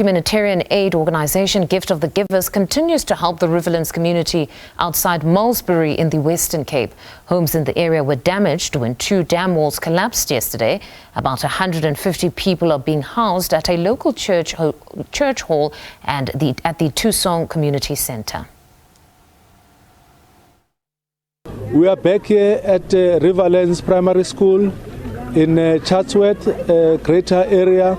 Humanitarian aid organisation Gift of the Givers continues to help the Riverlands community outside Malmesbury in the Western Cape. Homes in the area were damaged when 2 dam walls collapsed yesterday. About 150 people are being housed at a local church hall and at the Thusong Community Centre. We are back here at Riverlands Primary School in Chatsworth, greater area,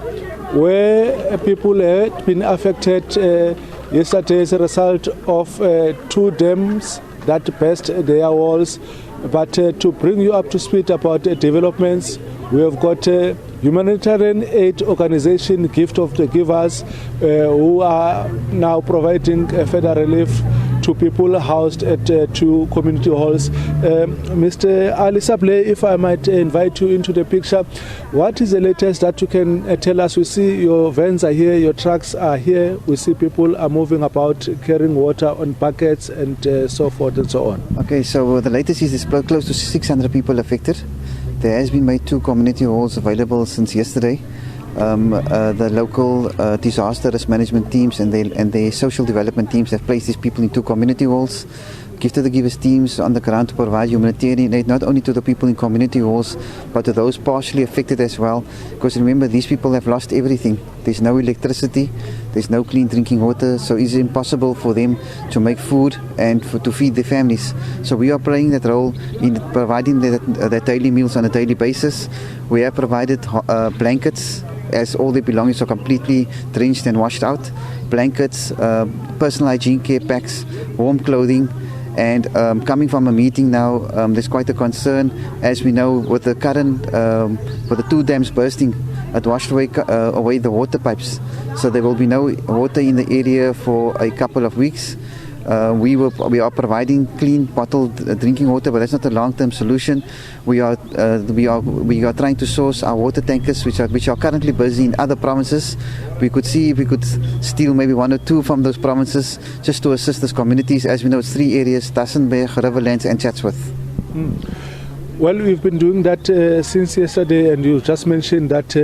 where people had been affected yesterday as a result of 2 dams that burst their walls. But to bring you up to speed about developments, we have got a humanitarian aid organization, Gift of the Givers, who are now providing further relief to people housed at 2 community halls. Mr. Ali Sablé, if I might invite you into the picture, what is the latest that you can tell us? We see your vans are here, your trucks are here, we see people are moving about carrying water on buckets and so forth and so on. Okay, so the latest is there's close to 600 people affected. There has been made 2 community halls available since yesterday. The local disaster risk management teams and the social development teams have placed these people in 2 community halls. Gift of the Givers teams on the ground to provide humanitarian aid not only to the people in community halls but to those partially affected as well, because remember, these people have lost everything. There's no electricity, there's no clean drinking water, so it's impossible for them to make food and to feed their families. So we are playing that role in providing their daily meals on a daily basis. We have provided blankets, as all their belongings are completely drenched and washed out. Blankets, personal hygiene care packs, warm clothing. And coming from a meeting now, there's quite a concern, as we know, with the current, with the 2 dams bursting, it washed away the water pipes. So there will be no water in the area for a couple of weeks. We are providing clean bottled drinking water, but that's not a long-term solution. We are trying to source our water tankers, which are currently busy in other provinces. We could see if we could steal maybe 1 or 2 from those provinces just to assist those communities. As we know, it's 3 areas: Tassenberg, Riverlands, and Chatsworth. Well, we've been doing that since yesterday, and you just mentioned that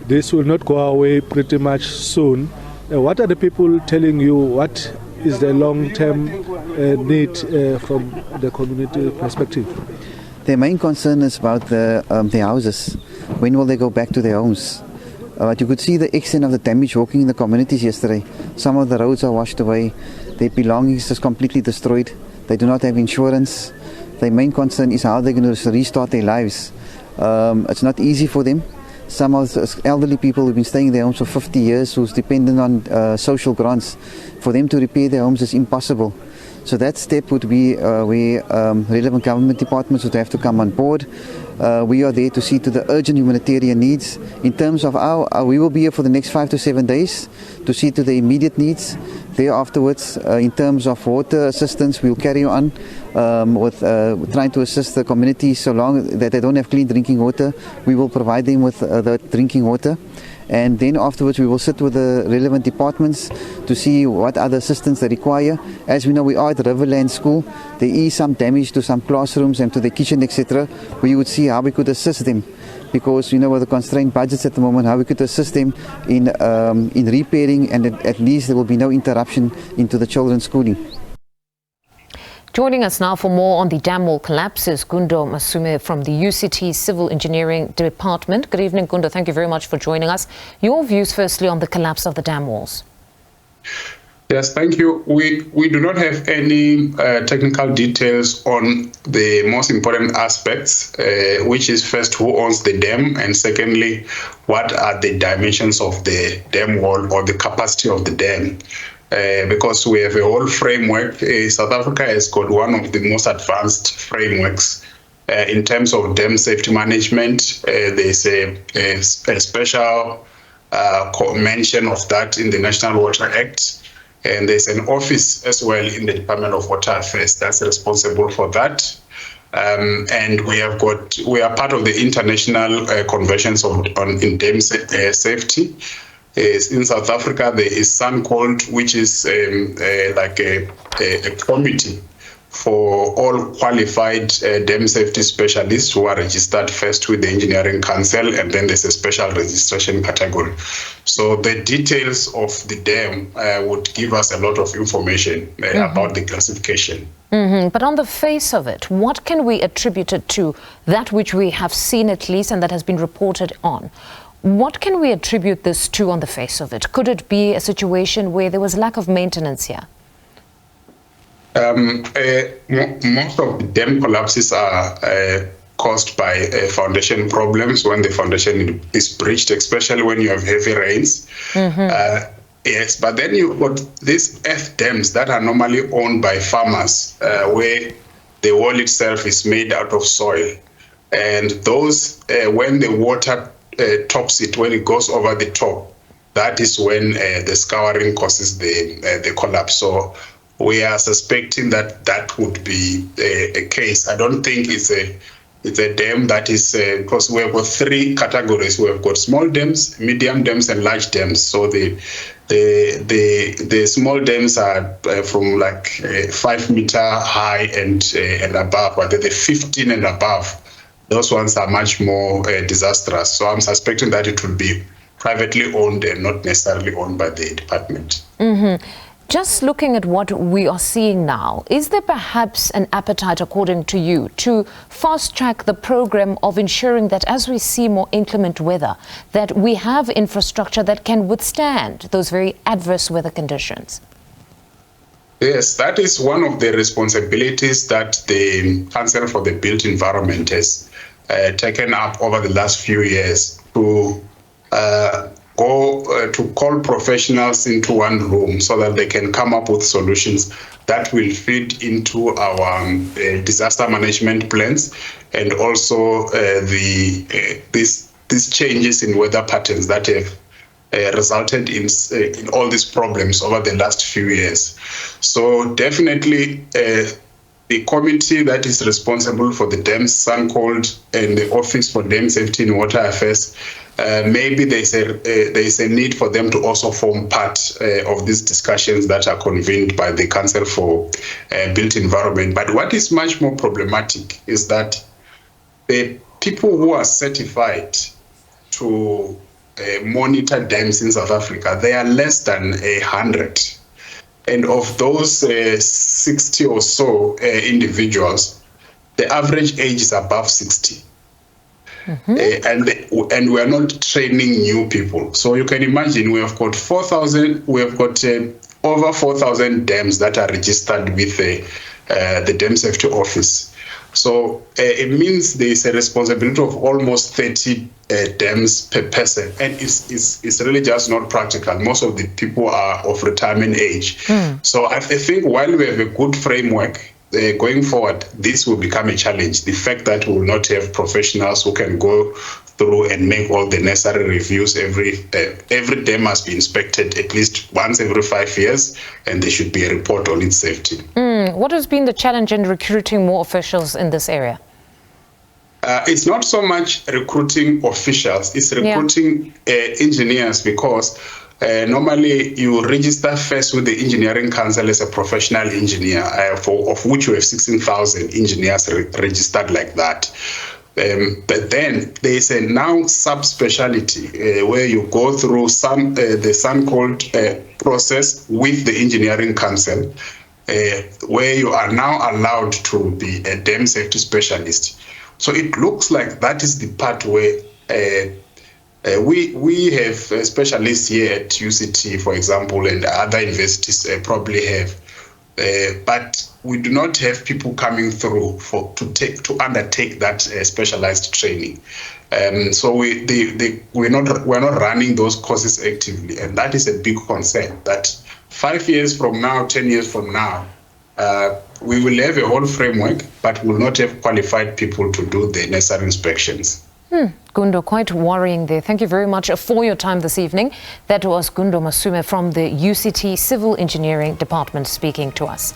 this will not go away pretty much soon. What are the people telling you? What is the long-term need from the community perspective? Their main concern is about their houses. When will they go back to their homes? But you could see the extent of the damage walking in the communities yesterday. Some of the roads are washed away. Their belongings is completely destroyed. They do not have insurance. Their main concern is how they're going to restart their lives. It's not easy for them. Some of the elderly people who've been staying in their homes for 50 years, who's dependent on social grants, for them to repair their homes is impossible. So that step would be where relevant government departments would have to come on board. We are there to see to the urgent humanitarian needs. In terms of we will be here for the next 5 to 7 days to see to the immediate needs. There afterwards, in terms of water assistance, we'll carry on with trying to assist the community so long that they don't have clean drinking water. We will provide them with the drinking water. And then afterwards we will sit with the relevant departments to see what other assistance they require. As we know, we are at Riverlands School. There is some damage to some classrooms and to the kitchen, etc. We would see how we could assist them, because we know with the constrained budgets at the moment, how we could assist them in repairing, and at least there will be no interruption into the children's schooling. Joining us now for more on the dam wall collapse is Gundo Maswime from the UCT Civil Engineering Department. Good evening, Gundo. Thank you very much for joining us. Your views firstly on the collapse of the dam walls. Yes, thank you. We do not have any technical details on the most important aspects, which is first, who owns the dam, and secondly, what are the dimensions of the dam wall or the capacity of the dam. Because we have a whole framework. South Africa has got one of the most advanced frameworks in terms of dam safety management. There's a special mention of that in the National Water Act. And there's an office as well in the Department of Water Affairs that's responsible for that. And we are part of the international conventions on dam safety. In South Africa, there is SANCOLD, which is like a committee for all qualified dam safety specialists who are registered first with the Engineering Council, and then there's a special registration category. So the details of the dam would give us a lot of information about the classification. But on the face of it, what can we attribute it to, that which we have seen at least and that has been reported on? What can we attribute this to on the face of it? Could it be a situation where there was lack of maintenance here? Most of the dam collapses are caused by foundation problems when the foundation is breached, especially when you have heavy rains. Yes, but then you've got these earth dams that are normally owned by farmers, where the wall itself is made out of soil. And those, when the water tops it, when it goes over the top, that is when the scouring causes the collapse. So we are suspecting that that would be a case. I don't think it's a dam that is, because we have got three categories. We have got small dams, medium dams, and large dams. So the small dams are from like 5 meter high and above, but the 15 and above, those ones are much more disastrous. So I'm suspecting that it will be privately owned and not necessarily owned by the department. Just looking at what we are seeing now, is there perhaps an appetite, according to you, to fast-track the program of ensuring that as we see more inclement weather, that we have infrastructure that can withstand those very adverse weather conditions? Yes, that is one of the responsibilities that the Council for the Built Environment has taken up over the last few years to to call professionals into one room so that they can come up with solutions that will feed into our disaster management plans, and also these changes in weather patterns that have resulted in all these problems over the last few years. So definitely the committee that is responsible for the dams, SANCOLD, and the Office for Dam Safety and Water Affairs, maybe there is a need for them to also form part of these discussions that are convened by the Council for Built Environment. But what is much more problematic is that the people who are certified to monitor dams in South Africa, they are less than 100. And of those 60 or so individuals, the average age is above 60. And we are not training new people. So you can imagine we have got 4,000. We have got over 4,000 dams that are registered with the Dam Safety Office. So it means there is a responsibility of almost 30 dams per person, and it's really just not practical. Most of the people are of retirement age. So I think while we have a good framework, going forward, this will become a challenge. The fact that we will not have professionals who can go through and make all the necessary reviews. Every dam must be inspected at least once every 5 years, and there should be a report on its safety. What has been the challenge in recruiting more officials in this area? It's not so much recruiting officials, it's recruiting engineers, because normally you register first with the Engineering Council as a professional engineer, of which you have 16,000 engineers registered like that. But then there is a now subspecialty where you go through the SANCOLD process with the Engineering Council, where you are now allowed to be a dam safety specialist. So it looks like that is the part where we have specialists here at UCT, for example, and other universities probably have, but we do not have people coming through to undertake that specialized training. So we're not running those courses actively, and that is a big concern. That 5 years from now, 10 years from now, we will have a whole framework, but will not have qualified people to do the necessary inspections. Gundo, quite worrying there. Thank you very much for your time this evening. That was Gundo Maswime from the UCT Civil Engineering Department speaking to us.